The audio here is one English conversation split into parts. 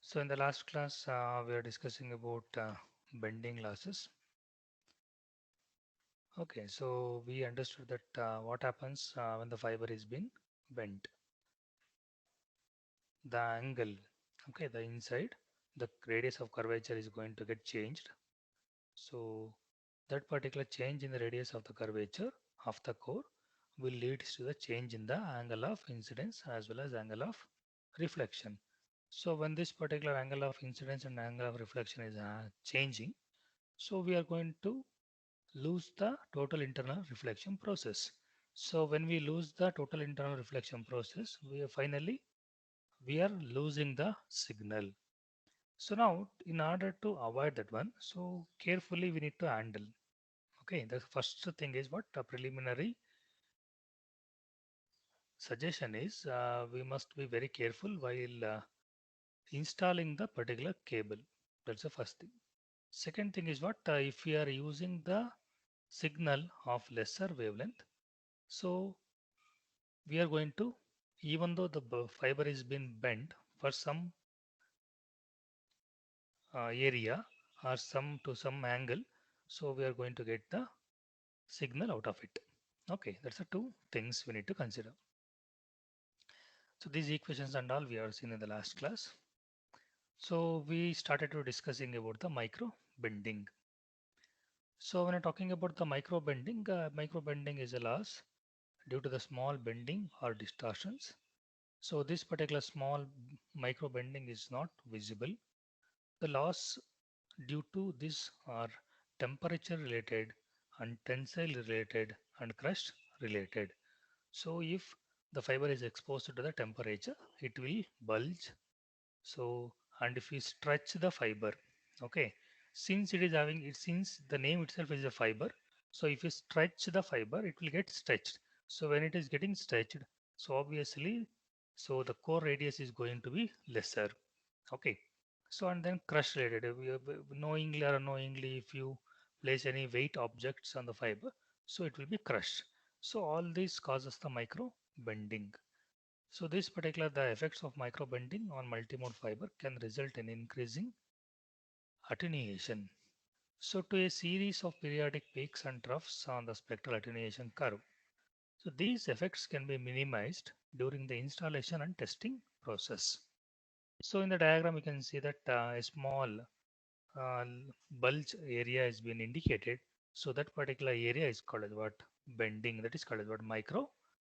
So in the last class, we are discussing about bending losses. Okay, so we understood that what happens when the fiber is being bent. The angle, okay, the inside, the radius of curvature is going to get changed. So that particular change in the radius of the curvature of the core will lead to the change in the angle of incidence as well as angle of reflection. So when this particular angle of incidence and angle of reflection is changing, so we are going to lose the total internal reflection process. So when we lose the total internal reflection process, we are finally we are losing the signal. So now in order to avoid that one, so carefully we need to handle. Okay, the first thing is what a preliminary suggestion is we must be very careful while installing the particular cable. That's the first thing. Second thing is what if we are using the signal of lesser wavelength, so we are going to, even though the fiber is been bent for some area or some angle, so we are going to get the signal out of it. Okay, that's the two things we need to consider. So these equations and all we have seen in the last class. So we started to discussing about the micro bending. So when I'm talking about the micro bending is a loss due to the small bending or distortions. So this particular small micro bending is not visible. The loss due to this are temperature related and tensile related and crust related. So if the fiber is exposed to the temperature, it will bulge. So and if we stretch the fiber, okay, since it is having it since the name itself is a fiber, so if you stretch the fiber, it will get stretched. So when it is getting stretched, so obviously, so the core radius is going to be lesser. Okay. So and then crush related, knowingly or unknowingly, if you place any weight objects on the fiber, so it will be crushed. So all this causes the micro bending. So this particular the effects of micro bending on multimode fiber can result in increasing attenuation. So to a series of periodic peaks and troughs on the spectral attenuation curve. So these effects can be minimized during the installation and testing process. So in the diagram, you can see that a small bulge area has been indicated. So that particular area is called as what bending. That is called as what micro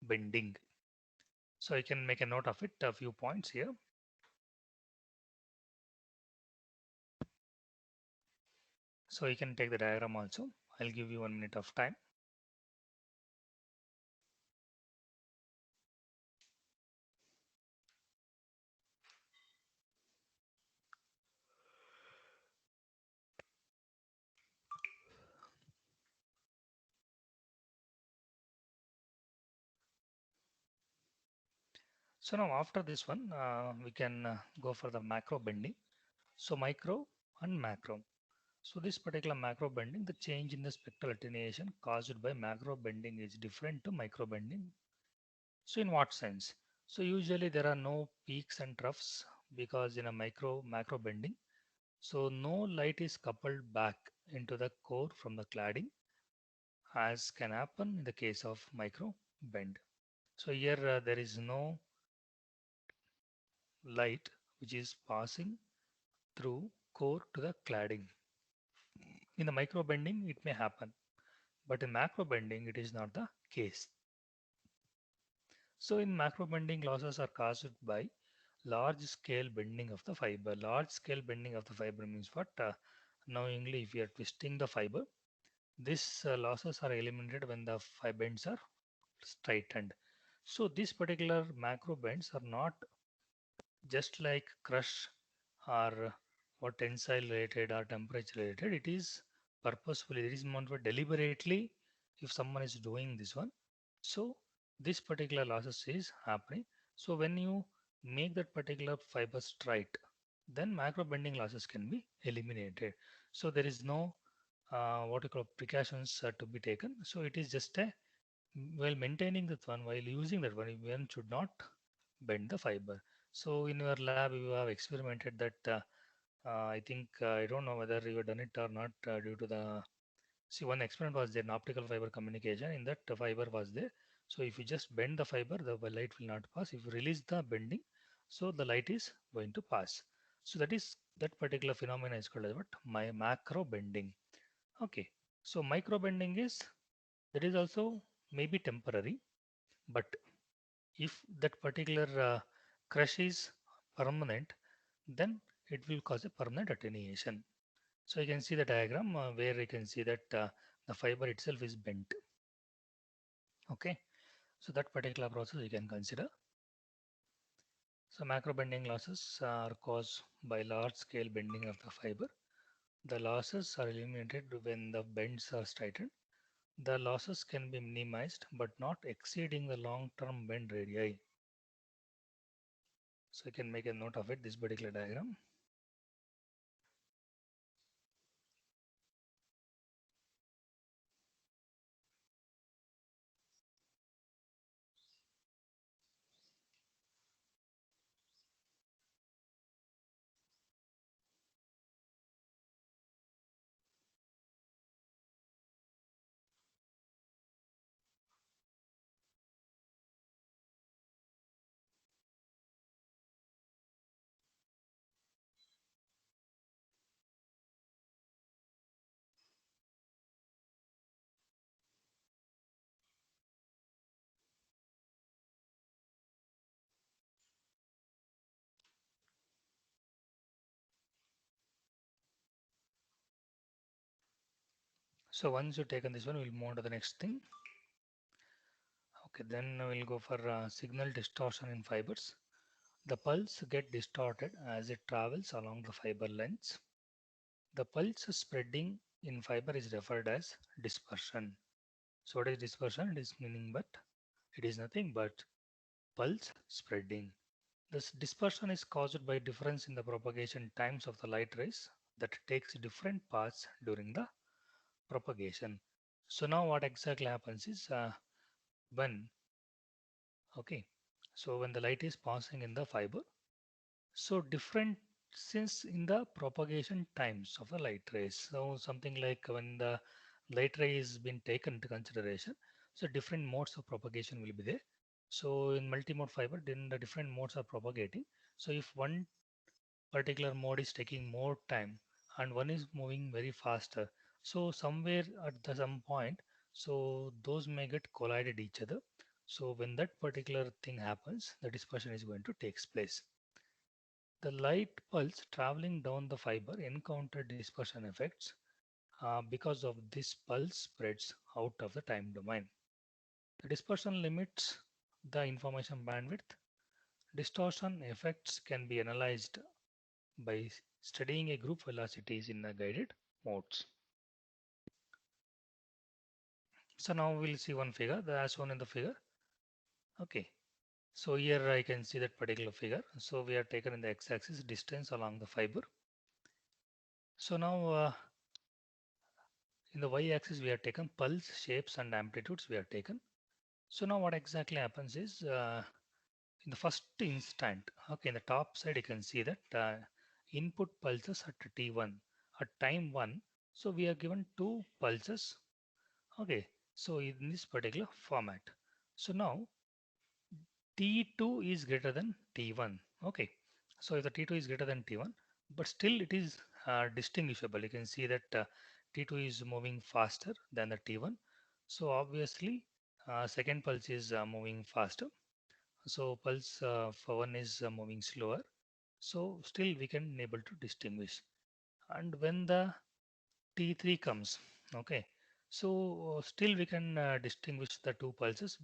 bending. So I can make a note of it. A few points here. So you can take the diagram also. I'll give you 1 minute of time. So now after this one, we can go for the macro bending. So micro and macro. So this particular macro bending, the change in the spectral attenuation caused by macro bending is different to micro bending. So in what sense? So usually there are no peaks and troughs because in a macro bending, so no light is coupled back into the core from the cladding as can happen in the case of micro bend. So here there is no light which is passing through core to the cladding. In the micro bending, it may happen, but in macro bending, it is not the case. So in macro bending, losses are caused by large scale bending of the fiber. Large scale bending of the fiber means what? Knowingly, if you are twisting the fiber, these losses are eliminated when the fiber bends are straightened. So these particular macro bends are not just like crush or what tensile related or temperature related. It is purposefully. It is not for deliberately. If someone is doing this one, so this particular losses is happening. So when you make that particular fiber straight, then macro bending losses can be eliminated. So there is no what you call precautions to be taken. So it is just a while maintaining that one, while using that one should not bend the fiber. So in your lab, you have experimented that. I think I don't know whether you have done it or not due to the see one experiment was there in optical fiber communication. In that the fiber was there. So if you just bend the fiber, the light will not pass. If you release the bending, so the light is going to pass. So that particular phenomenon is called as what my macro bending. Okay. So micro bending is that is also maybe temporary, but if that particular crush is permanent, then it will cause a permanent attenuation. So you can see the diagram where you can see that the fiber itself is bent. Okay, so that particular process you can consider. So macro bending losses are caused by large scale bending of the fiber. The losses are eliminated when the bends are straightened. The losses can be minimized but not exceeding the long term bend radii. So you can make a note of it, this particular diagram. So once you've taken this one, we'll move on to the next thing. Okay, then we'll go for signal distortion in fibers. The pulse get distorted as it travels along the fiber lengths. The pulse spreading in fiber is referred as dispersion. So what is dispersion? It is meaning but it is nothing but pulse spreading. This dispersion is caused by difference in the propagation times of the light rays that takes different paths during the propagation. So now what exactly happens is when okay, so when the light is passing in the fiber, so different since in the propagation times of the light rays. So something like when the light ray is been taken into consideration, so different modes of propagation will be there. So in multimode fiber, then the different modes are propagating. So if one particular mode is taking more time and one is moving very faster, so somewhere at some point, so those may get collided each other. So when that particular thing happens, the dispersion is going to take place. The light pulse traveling down the fiber encounter dispersion effects because of this pulse spreads out of the time domain. The dispersion limits the information bandwidth. Distortion effects can be analyzed by studying a group velocities in the guided modes. So now we'll see one figure as shown in the figure. Okay. So here I can see that particular figure. So we are taken in the x-axis distance along the fiber. So now in the y-axis we have taken pulse shapes and amplitudes we have taken. So now what exactly happens is in the first instant, okay, in the top side you can see that input pulses at t1 at time 1. So we are given two pulses. Okay, so in this particular format. So now t2 is greater than t1. Okay, so if the t2 is greater than t1, but still it is distinguishable. You can see that t2 is moving faster than the t1. So obviously second pulse is moving faster. So pulse for one is moving slower. So still we can able to distinguish. And when the T3 comes, okay, so still we can distinguish the two pulses,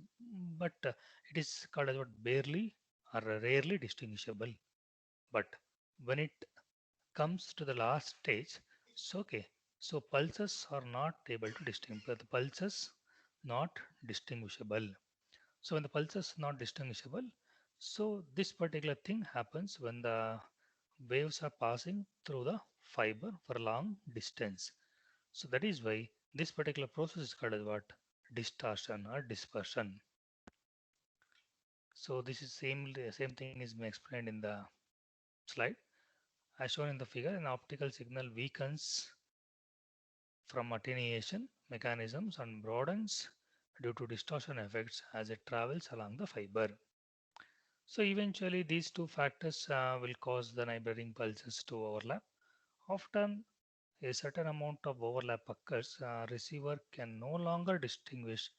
but it is called as what barely or rarely distinguishable. But when it comes to the last stage, so okay, so pulses are not able to distinguish. The pulses not distinguishable. So when the pulses not distinguishable, so this particular thing happens when the waves are passing through the fiber for a long distance. So that is why this particular process is called as what? Distortion or dispersion. So this is same thing is been explained in the slide. As shown in the figure, an optical signal weakens from attenuation mechanisms and broadens due to distortion effects as it travels along the fiber. So eventually these two factors will cause the neighboring pulses to overlap. Often a certain amount of overlap occurs, receiver can no longer distinguish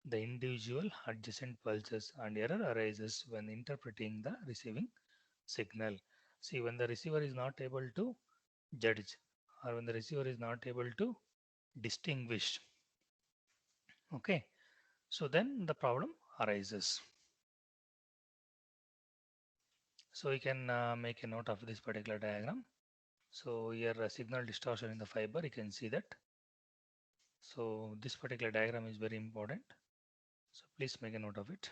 the individual adjacent pulses and error arises when interpreting the receiving signal. See, when the receiver is not able to judge or when the receiver is not able to distinguish, okay, so then the problem arises. So you can make a note of this particular diagram. So here signal distortion in the fiber, you can see that. So this particular diagram is very important. So please make a note of it.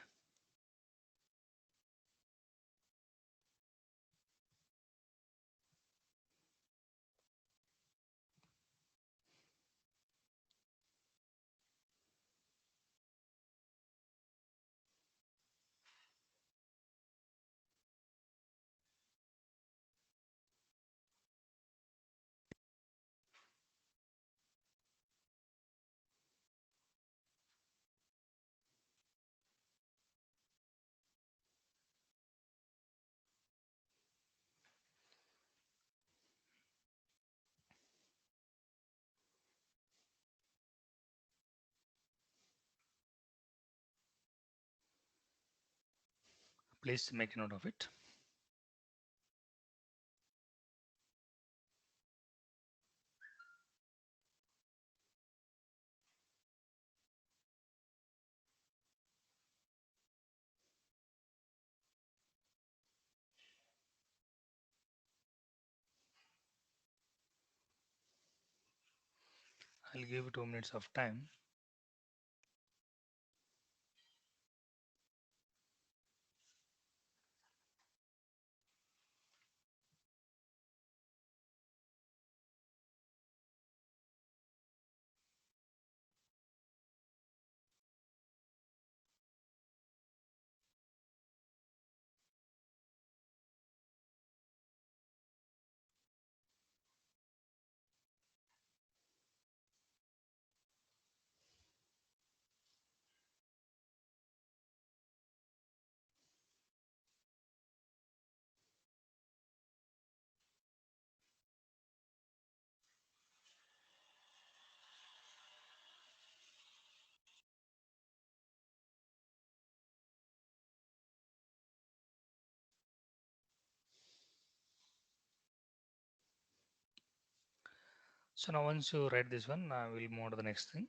Please make a note of it. I'll give you 2 minutes of time. So now once you write this one, we'll move on to the next thing.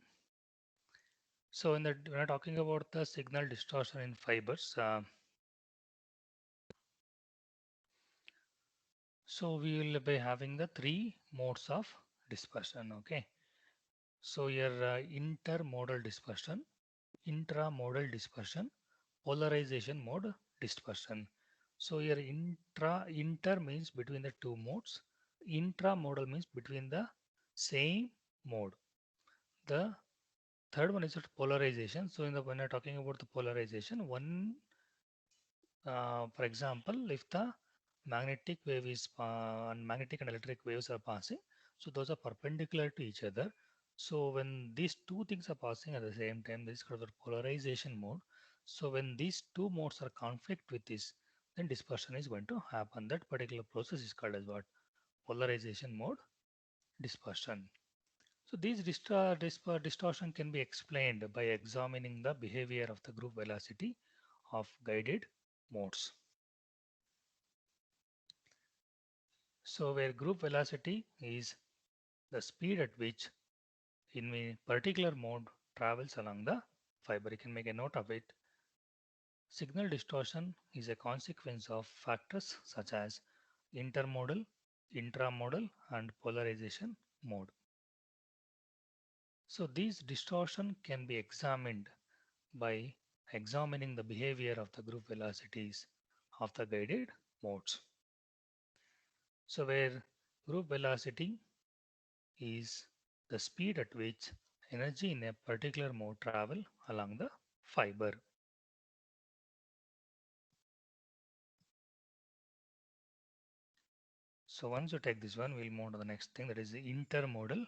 So in the when we're talking about the signal distortion in fibers, so we will be having the three modes of dispersion. Okay. So your intermodal dispersion, intramodal dispersion, polarization mode dispersion. So your inter means between the two modes. Intramodal means between the same mode. The third one is polarization. So in the when you're talking about the polarization, for example, if the magnetic wave is and magnetic and electric waves are passing, so those are perpendicular to each other. So when these two things are passing at the same time, this is called the polarization mode. So when these two modes are conflict with this, then dispersion is going to happen. That particular process is called as what? Polarization mode dispersion. So these distortion can be explained by examining the behavior of the group velocity of guided modes. So where group velocity is the speed at which in a particular mode travels along the fiber. You can make a note of it. Signal distortion is a consequence of factors such as intermodal, intramodal and polarization mode. So these distortion can be examined by examining the behavior of the group velocities of the guided modes. So where group velocity is the speed at which energy in a particular mode travel along the fiber. So once you take this one, we'll move on to the next thing, that is the intermodal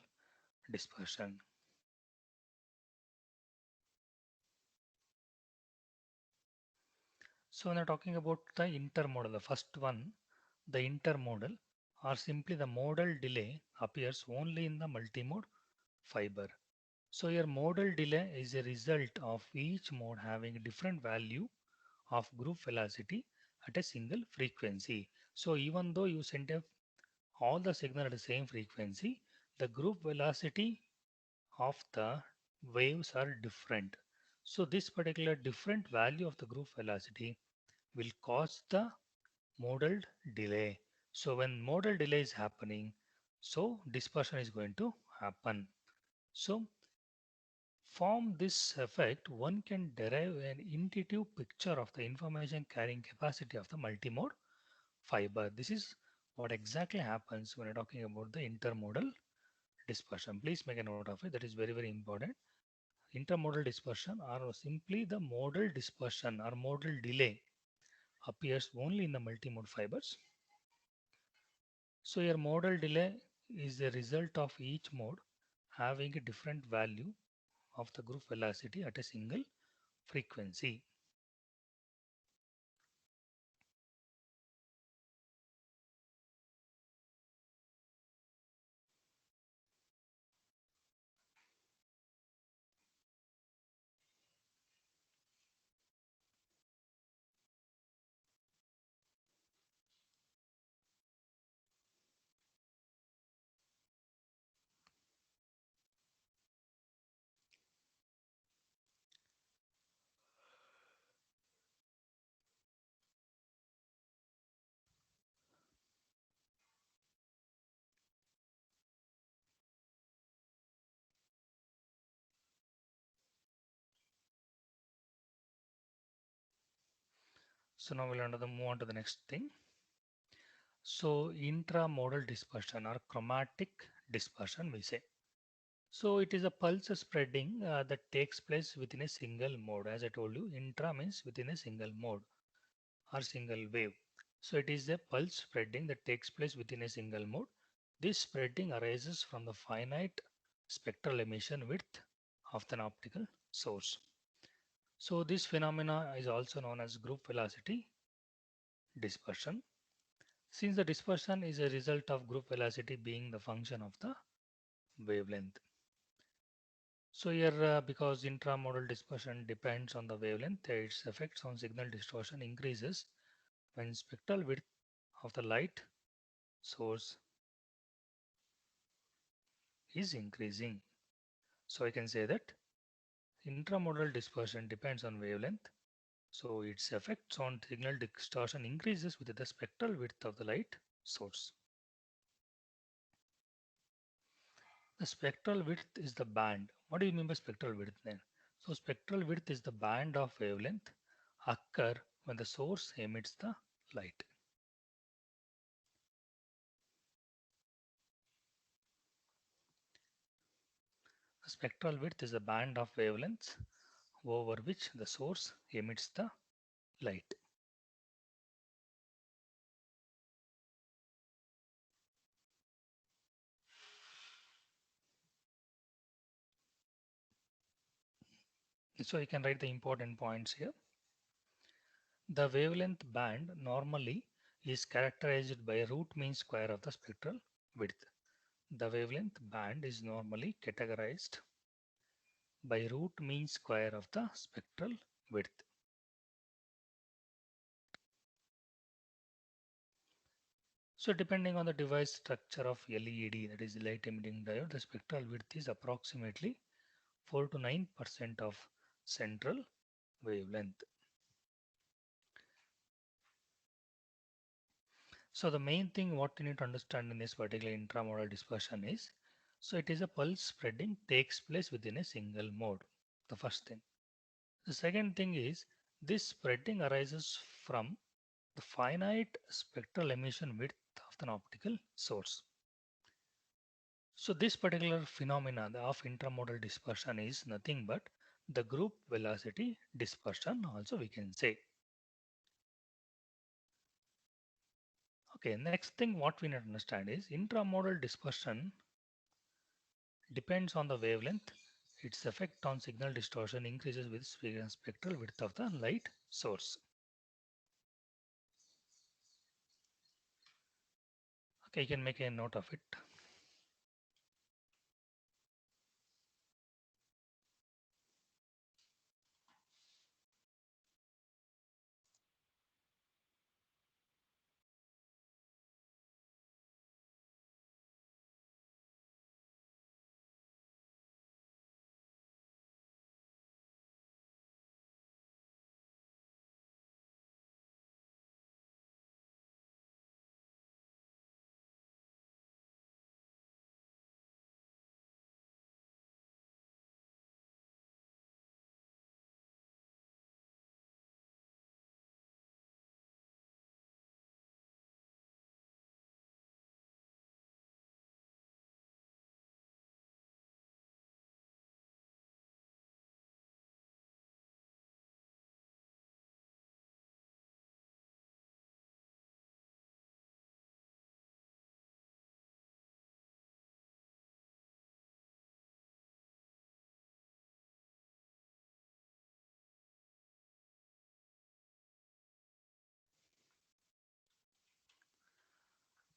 dispersion. So when we're talking about the intermodal, the first one, the intermodal or simply the modal delay appears only in the multimode fiber. So your modal delay is a result of each mode having a different value of group velocity at a single frequency. So even though you send all the signal at the same frequency, the group velocity of the waves are different. So this particular different value of the group velocity will cause the modal delay. So when modal delay is happening, so dispersion is going to happen. So from this effect, one can derive an intuitive picture of the information carrying capacity of the multimode fiber. This is what exactly happens when you're talking about the intermodal dispersion. Please make a note of it. That is very, very important. Intermodal dispersion or simply the modal dispersion or modal delay appears only in the multimode fibers. So your modal delay is a result of each mode having a different value of the group velocity at a single frequency. So now we'll move on to the next thing. So intramodal dispersion or chromatic dispersion we say. So it is a pulse spreading that takes place within a single mode. As I told you, intra means within a single mode or single wave. So it is a pulse spreading that takes place within a single mode. This spreading arises from the finite spectral emission width of an optical source. So this phenomena is also known as group velocity dispersion. Since the dispersion is a result of group velocity being the function of the wavelength. So here because intramodal dispersion depends on the wavelength, its effects on signal distortion increases when spectral width of the light source is increasing. So I can say that intramodal dispersion depends on wavelength. So its effects on signal distortion increases with the spectral width of the light source. The spectral width is the band. What do you mean by spectral width then? So spectral width is the band of wavelength occur when the source emits the light. The spectral width is the band of wavelengths over which the source emits the light. So you can write the important points here. The wavelength band normally is characterized by a root mean square of the spectral width. The wavelength band is normally categorized by root mean square of the spectral width. So depending on the device structure of LED, that is light emitting diode, the spectral width is approximately 4 to 9% of central wavelength. So the main thing what you need to understand in this particular intramodal dispersion is, so it is a pulse spreading takes place within a single mode. The first thing. The second thing is this spreading arises from the finite spectral emission width of an optical source. So this particular phenomena of intramodal dispersion is nothing but the group velocity dispersion also we can say. Okay, next thing what we need to understand is intramodal dispersion depends on the wavelength. Its effect on signal distortion increases with spectral width of the light source. Okay, you can make a note of it.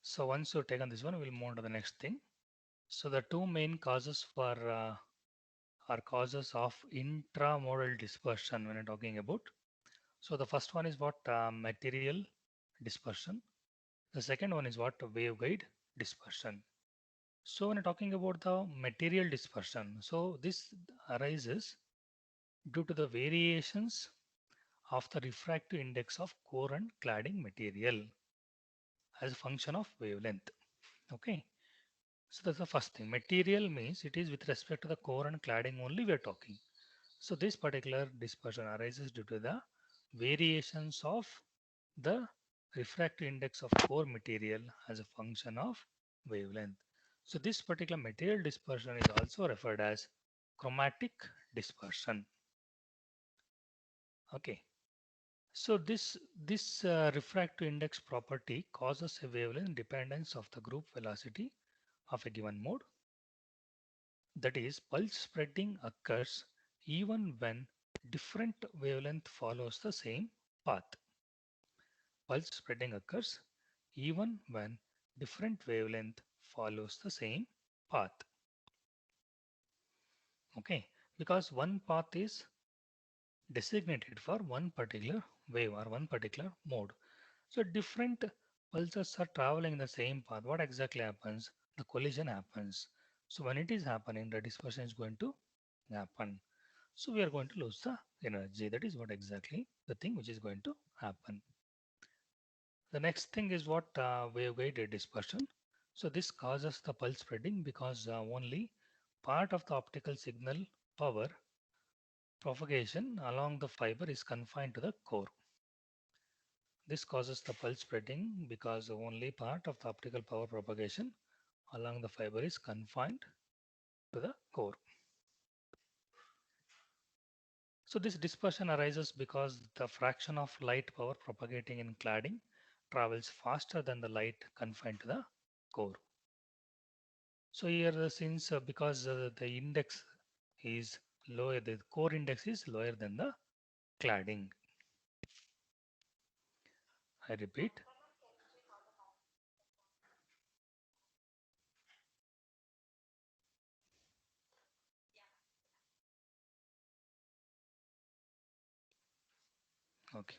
So once you've taken this one, we'll move on to the next thing. So the two main causes for are causes of intramodal dispersion when I'm talking about. So the first one is what material dispersion. The second one is what waveguide dispersion. So when I'm talking about the material dispersion, so this arises due to the variations of the refractive index of core and cladding material as a function of wavelength. Okay. So that's the first thing. Material means it is with respect to the core and cladding only we are talking. So this particular dispersion arises due to the variations of the refractive index of core material as a function of wavelength. So this particular material dispersion is also referred as chromatic dispersion. Okay. So this refractive index property causes a wavelength dependence of the group velocity of a given mode. That is, pulse spreading occurs even when different wavelength follows the same path. Pulse spreading occurs even when different wavelength follows the same path. Okay, because one path is designated for one particular wave or one particular mode. So different pulses are traveling in the same path. What exactly happens? The collision happens. So when it is happening, the dispersion is going to happen. So we are going to lose the energy. That is what exactly the thing which is going to happen. The next thing is what waveguide dispersion. So this causes the pulse spreading because only part of the optical signal power propagation along the fiber is confined to the core. This causes the pulse spreading because only part of the optical power propagation along the fiber is confined to the core. So this dispersion arises because the fraction of light power propagating in cladding travels faster than the light confined to the core. So here since because the index is lower, the core index is lower than the cladding. I repeat. Okay.